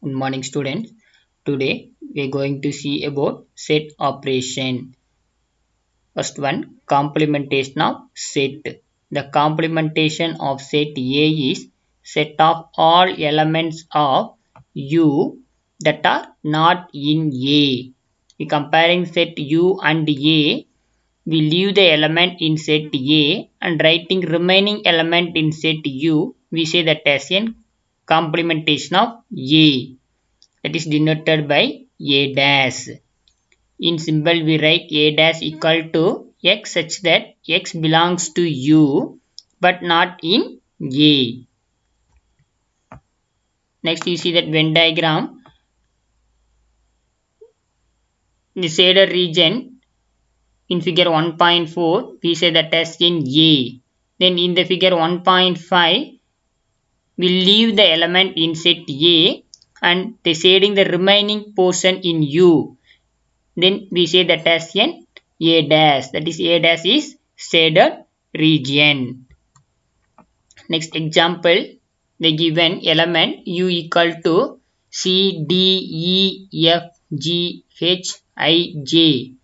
Good morning students. Today we are going to see about set operation. First one, complementation of set. The complementation of set A is set of all elements of U that are not in A. We comparing set U and A. We leave the element in set A and writing remaining element in set U. We say that as a complementation of A. That is denoted by A dash. In symbol we write A dash equal to X such that X belongs to U but not in A. Next you see that Venn diagram. The shaded region in figure 1.4 we say that as in A. Then in the figure 1.5 we leave the element in set A and the shading the remaining portion in U. Then we say that as an A dash. That is A dash is shaded region. Next example, the given element U equal to C, D, E, F, G, H, I, J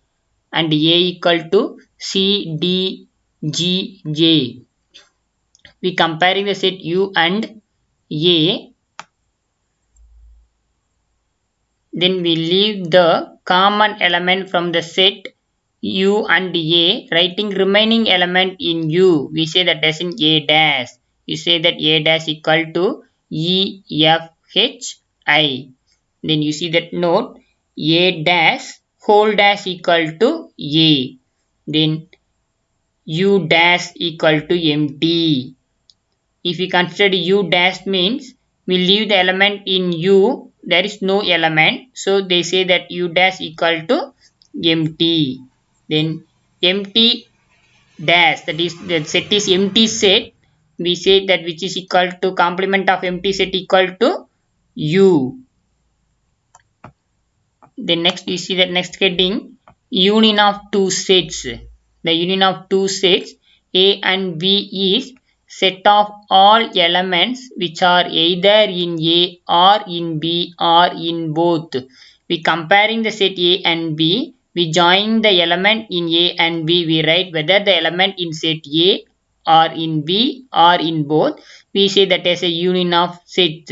and A equal to C, D, G, J. We comparing the set U and A. Then we leave the common element from the set U and A, writing remaining element in U. We say that as in A dash. We say that A dash equal to E, F, H, I. Then you see that note A dash whole dash equal to A. Then U dash equal to empty. If we consider U dash means we leave the element in U, there is no element, so they say that U dash equal to empty. Then empty dash, that is the set is empty set, we say that which is equal to complement of empty set equal to U. Then next you see that next heading, union of two sets. The union of two sets A and B is set of all elements which are either in A or in B or in both. We comparing the set A and B. We join the element in A and B. We write whether the element in set A or in B or in both. We say that as a union of sets.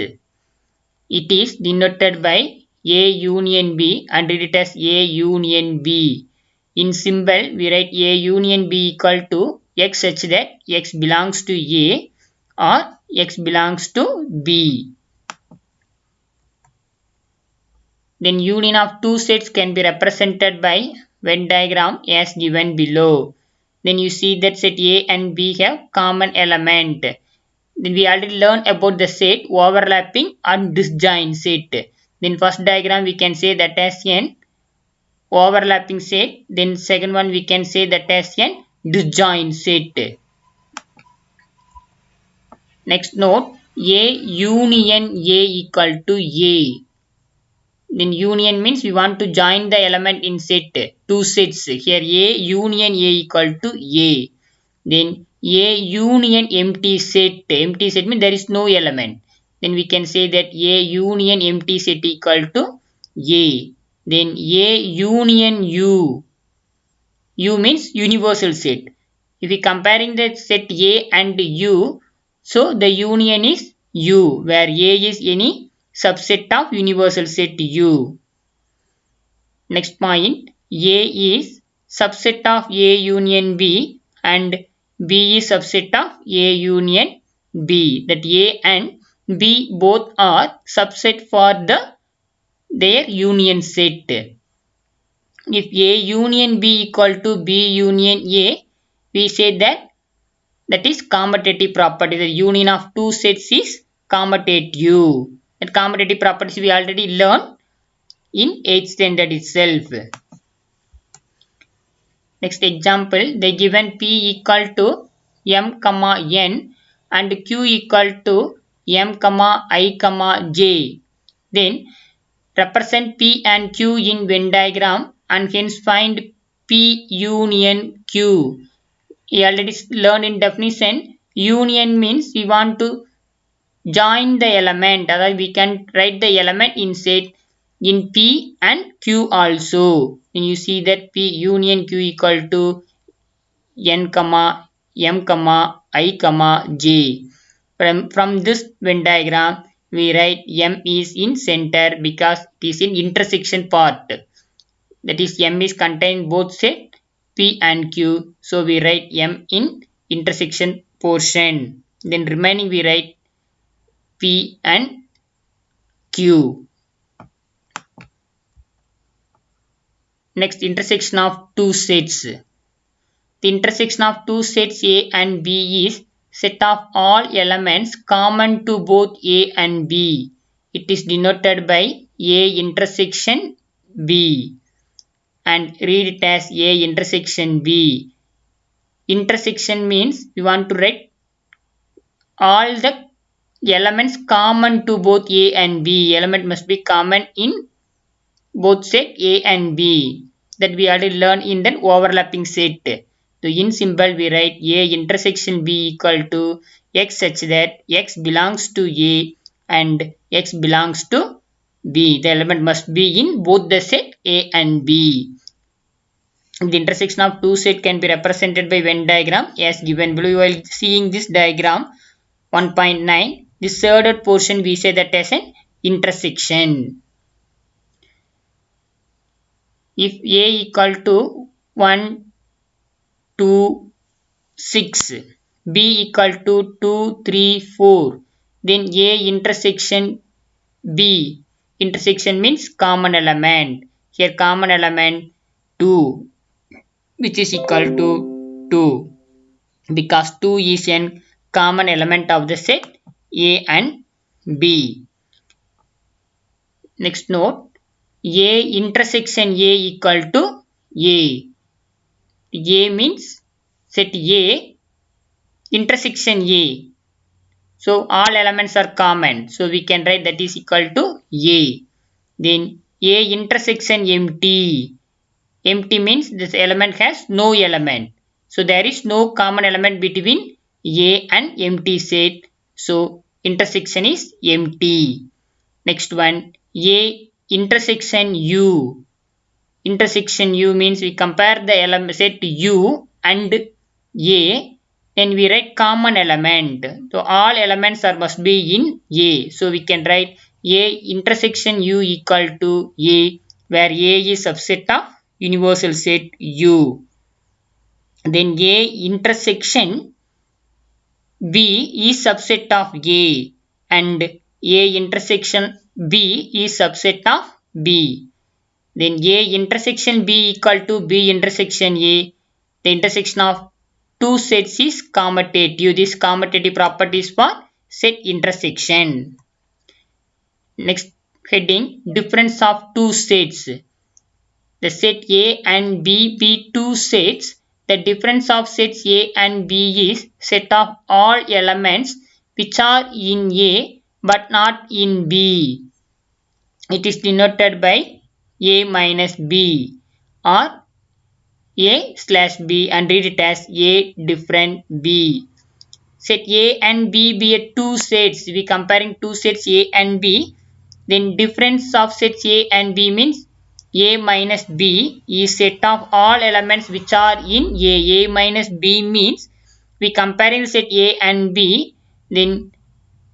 It is denoted by A union B and read it as A union B. In symbol, we write A union B equal to X such that X belongs to A or X belongs to B. Then union of two sets can be represented by Venn diagram as given below. Then you see that set A and B have common element. Then we already learned about the set overlapping and disjoint set. Then first diagram we can say that as an overlapping set. Then second one we can say that as an disjoint set. Next note, A union A equal to A. Then union means we want to join the element in set. Two sets. Here A union A equal to A. Then A union empty set. Empty set means there is no element. Then we can say that A union empty set equal to A. Then A union U. U means universal set. If we comparing the set A and U, so the union is U, where A is any subset of universal set U. Next point, A is subset of A union B and B is subset of A union B. That A and B both are subset for their union set. If A union B equal to B union A, we say that is commutative property. The union of two sets is commutative. That commutative properties we already learned in 8th standard itself. Next example, they given P equal to M, N and Q equal to M, I, J. Then represent P and Q in Venn diagram and hence find P union Q. We already learned in definition. Union means we want to join the element, அதாவது we can write the element in set in P and Q also. And you see that P union Q equal to n comma m comma I comma j. From this Venn diagram we write m is in center because it is in intersection part, that is m is contained both set P and Q, so we write m in intersection portion, then remaining we write P and Q. Next, intersection of two sets. The intersection of two sets A and B is set of all elements common to both A and B. It is denoted by A intersection B, and read it as A intersection B. Intersection means we want to write all the elements common to both A and B. Element must be common in both set A and B, that we already learned in that overlapping set. So in symbol we write A intersection B equal to X such that X belongs to A and X belongs to B. The element must be in both the set A and B. The intersection of two sets can be represented by Venn diagram as given below. While seeing this diagram 1.9, this third portion we say that as an intersection. If A equal to 1, 2, 6, B equal to 2, 3, 4, then A intersection B. Intersection means common element. Here common element 2, which is equal to 2, because 2 is an common element of the set A and B. Next note, A intersection A equal to A. A means set A intersection A. So all elements are common. So we can write that is equal to A. Then A intersection empty. Empty means this element has no element. So there is no common element between A and empty set. So intersection is empty. Next one, A intersection U. Intersection U means we compare the element set U and A, then we write common element. So all elements must be in A. So we can write A intersection U equal to A, where A is subset of universal set U. Then A intersection B is subset of A, and A intersection B is subset of B. Then A intersection B equal to B intersection A. The intersection of two sets is commutative. This commutative property is for set intersection. Next heading, difference of two sets. The set A and B be two sets. The difference of sets A and B is set of all elements which are in A but not in B. It is denoted by A minus B or A slash B, and read it as A different B. Set A and B be a two sets. We comparing two sets A and B. Then difference of sets A and B means A minus B is set of all elements which are in A. A minus B means we comparing set A and B. Then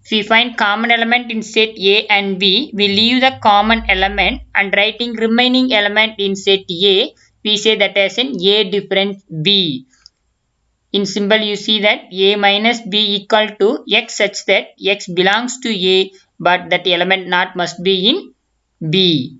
if we find common element in set A and B, we leave the common element and writing remaining element in set A, we say that as an A difference B. In symbol you see that A minus B equal to X such that X belongs to A but that element not must be in B.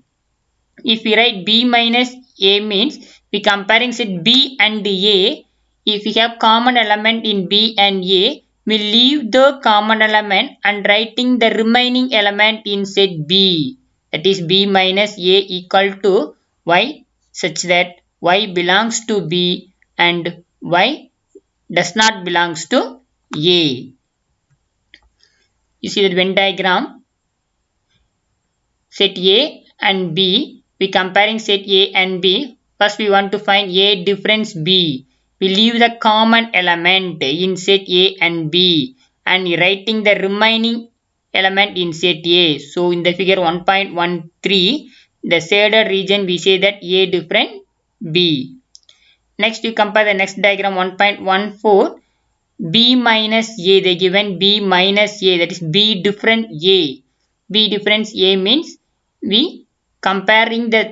If we write B minus A means we comparing set B and A. If we have common element in B and A, we leave the common element and writing the remaining element in set B. That is B minus A equal to Y such that Y belongs to B and Y does not belongs to A. You see that Venn diagram, set A and B, we comparing set A and B. First we want to find A difference B. We leave the common element in set A and B and writing the remaining element in set A. So in the figure 1.13, the shaded region we say that A different B. Next you compare the next diagram 1.14. B minus A, they given B minus A, that is B different A. B difference A means we comparing the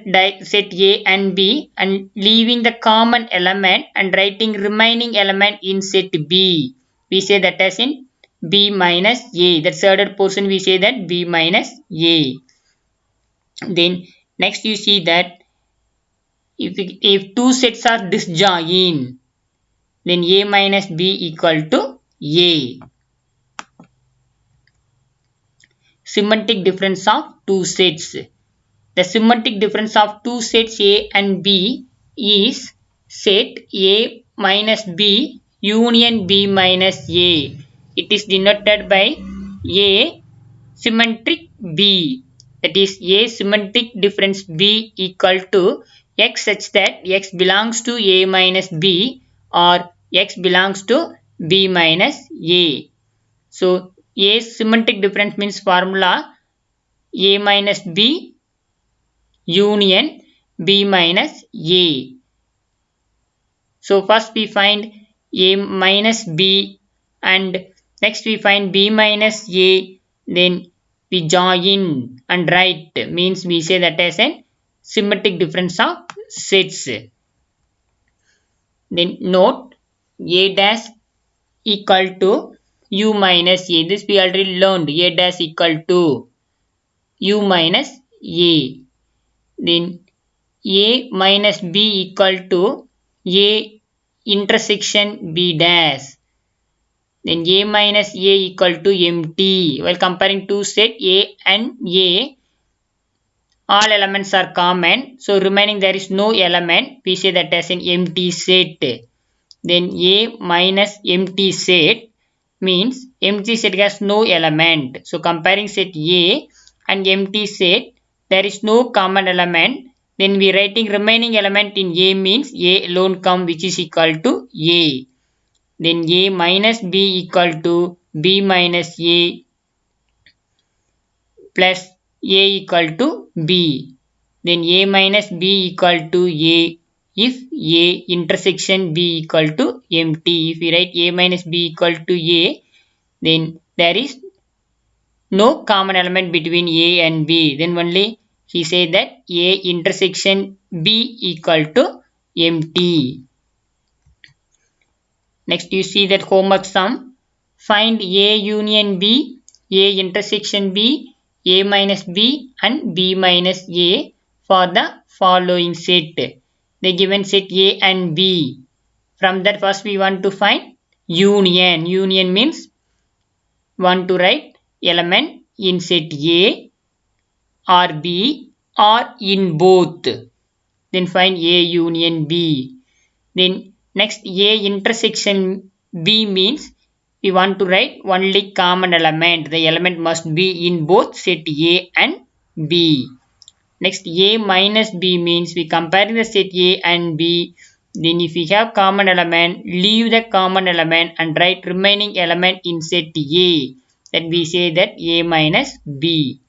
set A and B and leaving the common element and writing remaining element in set B. We say that as in B minus A. That shaded portion we say that B minus A. Then next you see that if two sets are disjoint, then A minus B equal to A. Semantic difference of two sets. The semantic difference of two sets A and B is set A minus B union B minus A. It is denoted by A symmetric B. That is A symmetric difference B equal to X such that X belongs to A minus B or X belongs to B minus A. So A symmetric difference means formula A minus B union B minus A. So first we find A minus B and next we find B minus A, then we join and write, means we say that as a symmetric difference of sets. Then note A dash equal to U minus A. This we already learned. A dash equal to U minus A. Then A minus B equal to A intersection B dash. Then A minus A equal to empty. While comparing two set A and A, all elements are common. So remaining there is no element. We say that as an empty set. Then A minus empty set means empty set has no element. So comparing set A and empty set, there is no common element. Then we writing remaining element in A means A alone come, which is equal to A. Then A minus B equal to B minus A plus A equal to B. Then A minus B equal to A if A intersection B equal to empty. If we write A minus B equal to A, then there is no common element between A and B. Then only he said that A intersection B equal to empty. Next you see that homework sum. Find A union B, A intersection B, A minus B and B minus A for the following set. They given set A and B. From that first we want to find union. Union means want to write element in set A or B or in both. Then find A union B. Then next A intersection B means we want to write only common element. The element must be in both set A and B. Next A minus B means we compare the set A and B. Then if we have common element, leave the common element and write remaining element in set A. Then we say that A minus B.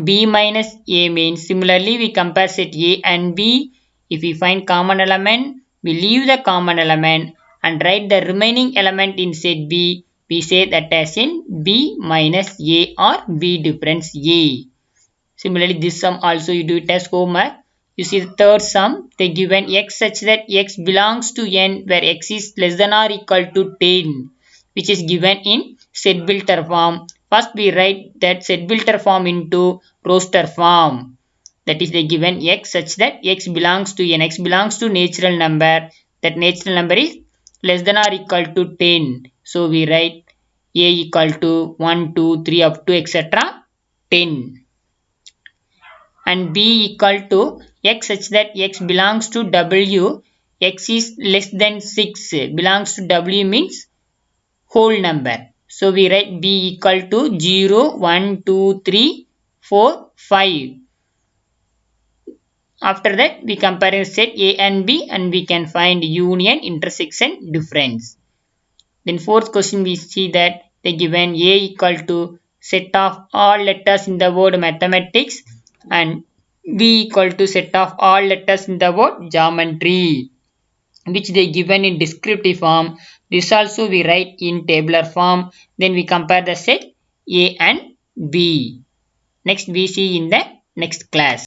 B minus A means similarly we compare set A and B. If we find common element, we leave the common element and write the remaining element in set B. We say that as in B minus A or B difference A. Similarly, this sum also you do it as homework. You see the third sum, they given x such that x belongs to n where x is less than or equal to 10, which is given in set-builder form. First we write that set-builder form into roster form. That is they given x such that x belongs to n. X belongs to natural number. That natural number is less than or equal to 10. So we write a equal to 1, 2, 3 up to etc. 10. And b equal to x such that x belongs to w. X is less than 6. Belongs to w means whole number. So we write b equal to 0, 1, 2, 3, 4, 5. After that we compare set A and B and we can find union, intersection, difference. Then fourth question we see that they given A equal to set of all letters in the word mathematics, and V equal to set of all letters in the word geometry, which they given in descriptive form. This also we write in tabular form. Then we compare the set A and B. Next we see in the next class.